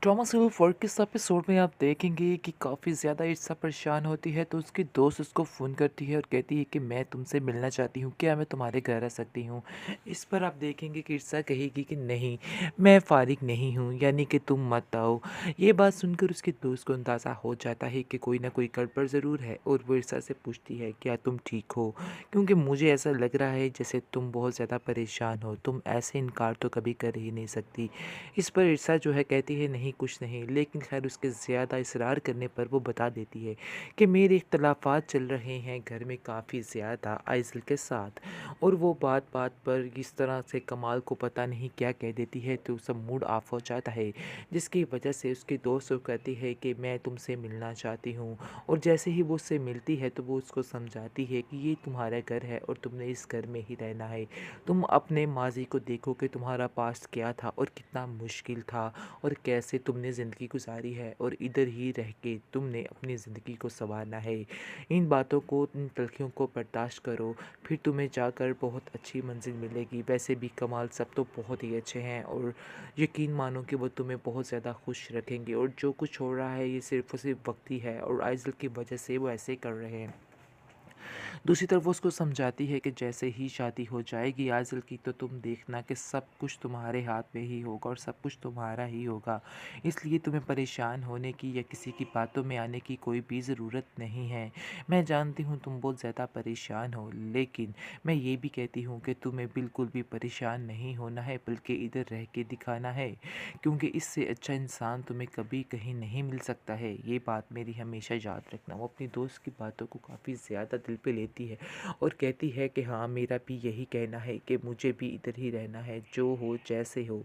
Drama serial 4 के इस episode में आप देखेंगे कि काफ़ी ज़्यादा ईर्ष्या परेशान होती है तो उसकी दोस्त उसको फ़ोन करती है और कहती है कि मैं तुमसे मिलना चाहती हूँ, क्या मैं तुम्हारे घर आ सकती हूँ। इस पर आप देखेंगे कि ईर्ष्या कहेगी कि नहीं, मैं फ़ारिग नहीं हूँ, यानी कि तुम मत आओ। ये बात सुनकर उसके दोस्त को अंदाज़ा हो जाता है कि कोई ना कोई गड़बड़ ज़रूर है और वो ईर्ष्या से पूछती है क्या तुम ठीक हो, क्योंकि मुझे ऐसा लग रहा है जैसे तुम बहुत ज़्यादा परेशान हो, तुम ऐसे इनकार तो कभी कर ही नहीं सकती। इस पर ईर्षा जो है कहती है नहीं कुछ नहीं, लेकिन खैर उसके ज़्यादा इसरार करने पर वो बता देती है कि मेरे इख्तलाफात चल रहे हैं घर में काफ़ी ज़्यादा आइज़ल के साथ। और वो बात बात पर इस तरह से कमाल को पता नहीं क्या कह देती है तो उसका मूड ऑफ हो जाता है, जिसकी वजह से उसकी दोस्त को कहती है कि मैं तुमसे मिलना चाहती हूँ। और जैसे ही वो उससे मिलती है तो वो उसको समझाती है कि ये तुम्हारा घर है और तुमने इस घर में ही रहना है। तुम अपने माजी को देखो कि तुम्हारा पास्ट क्या था और कितना मुश्किल था और कैसे तुमने ज़िंदगी गुजारी है और इधर ही रह के तुमने अपनी ज़िंदगी को संवारना है। इन बातों को, इन तलखियों को बर्दाश्त करो, फिर तुम्हें जाकर बहुत अच्छी मंजिल मिलेगी। वैसे भी कमाल सब तो बहुत ही अच्छे हैं और यकीन मानो कि वो तुम्हें बहुत ज़्यादा खुश रखेंगे और जो कुछ हो रहा है ये सिर्फ़ और सिर्फ वक्त ही है और आइज़ल की वजह से वो ऐसे कर रहे हैं। दूसरी तरफ वो उसको समझाती है कि जैसे ही शादी हो जाएगी आज़िल की तो तुम देखना कि सब कुछ तुम्हारे हाथ में ही होगा और सब कुछ तुम्हारा ही होगा, इसलिए तुम्हें परेशान होने की या किसी की बातों में आने की कोई भी ज़रूरत नहीं है। मैं जानती हूँ तुम बहुत ज़्यादा परेशान हो, लेकिन मैं ये भी कहती हूँ कि तुम्हें बिल्कुल भी परेशान नहीं होना है बल्कि इधर रह के दिखाना है, क्योंकि इससे अच्छा इंसान तुम्हें कभी कहीं नहीं मिल सकता है। ये बात मेरी हमेशा याद रखना। वो अपनी दोस्त की बातों को काफ़ी ज़्यादा दिल पे लेती है और कहती है कि हाँ मेरा भी यही कहना है कि मुझे भी इधर ही रहना है, जो हो जैसे हो,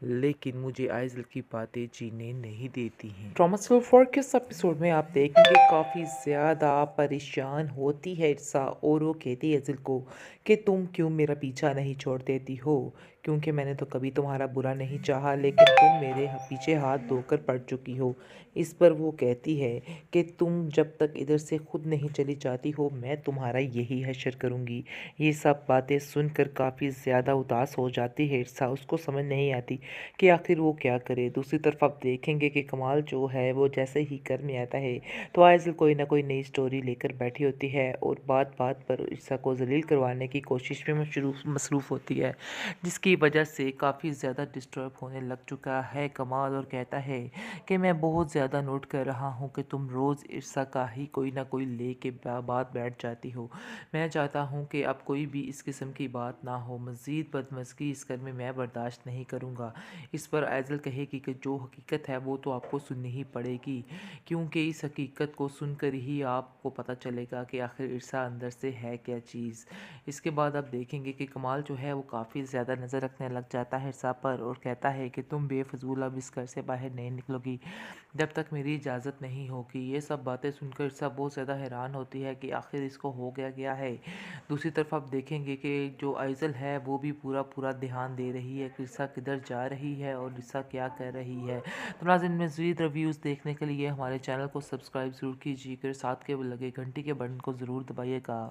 लेकिन मुझे आइज़ल की बातें जीने नहीं देती हैं। ट्रॉमा स्कूल 4 के इस एपिसोड में आप देखेंगे काफ़ी ज़्यादा परेशान होती है इर्सा और वो कहती है आइज़ल को कि तुम क्यों मेरा पीछा नहीं छोड़ देती हो, क्योंकि मैंने तो कभी तुम्हारा बुरा नहीं चाहा, लेकिन तुम मेरे पीछे हाथ धोकर पड़ चुकी हो। इस पर वो कहती है कि तुम जब तक इधर से खुद नहीं चली जाती हो मैं तुम्हारा यही हश्र करूँगी। ये सब बातें सुनकर काफ़ी ज़्यादा उदास हो जाती है इर्सा, उसको समझ नहीं आती कि आखिर वो क्या करे। दूसरी तरफ आप देखेंगे कि कमाल जो है वो जैसे ही घर में आता है तो आइज़ल कोई ना कोई नई स्टोरी लेकर बैठी होती है और बात बात पर इर्सा को जलील करवाने की कोशिश में मसरूफ़ होती है, जिसकी वजह से काफ़ी ज़्यादा डिस्टर्ब होने लग चुका है कमाल और कहता है कि मैं बहुत ज़्यादा नोट कर रहा हूँ कि तुम रोज़ ईर्ष्या का ही कोई ना कोई ले के बात बैठ जाती हो। मैं चाहता हूँ कि अब कोई भी इस किस्म की बात ना हो, मज़ीद बदमज़गी इस घर में मैं बर्दाश्त नहीं करूँगा। इस पर आइज़ल कहेगी कि जो हकीकत है वो तो आपको सुननी ही पड़ेगी, क्योंकि इस हकीकत को सुनकर ही आपको पता चलेगा कि आखिर ईर्ष्या अंदर से है क्या चीज़। इसके बाद आप देखेंगे कि कमाल जो है वो काफ़ी ज़्यादा नज़र रखने लग जाता है ईर्ष्या पर और कहता है कि तुम बेफजूल अब इस घर से बाहर नहीं निकलोगी जब तक मेरी इजाज़त नहीं होगी। ये सब बातें सुनकर ईर्षा बहुत ज़्यादा हैरान होती है कि आखिर इसको हो गया क्या है। दूसरी तरफ आप देखेंगे कि जो आइज़ल है वो भी पूरा पूरा ध्यान दे रही है कि ईर्षा किधर जा रही है और ईर्षा क्या कर रही है। तो नाज़रीन मज़ीद रिव्यूज़ देखने के लिए हमारे चैनल को सब्सक्राइब ज़रूर कीजिएगा, साथ के लगे घंटी के बटन को ज़रूर दबाइएगा।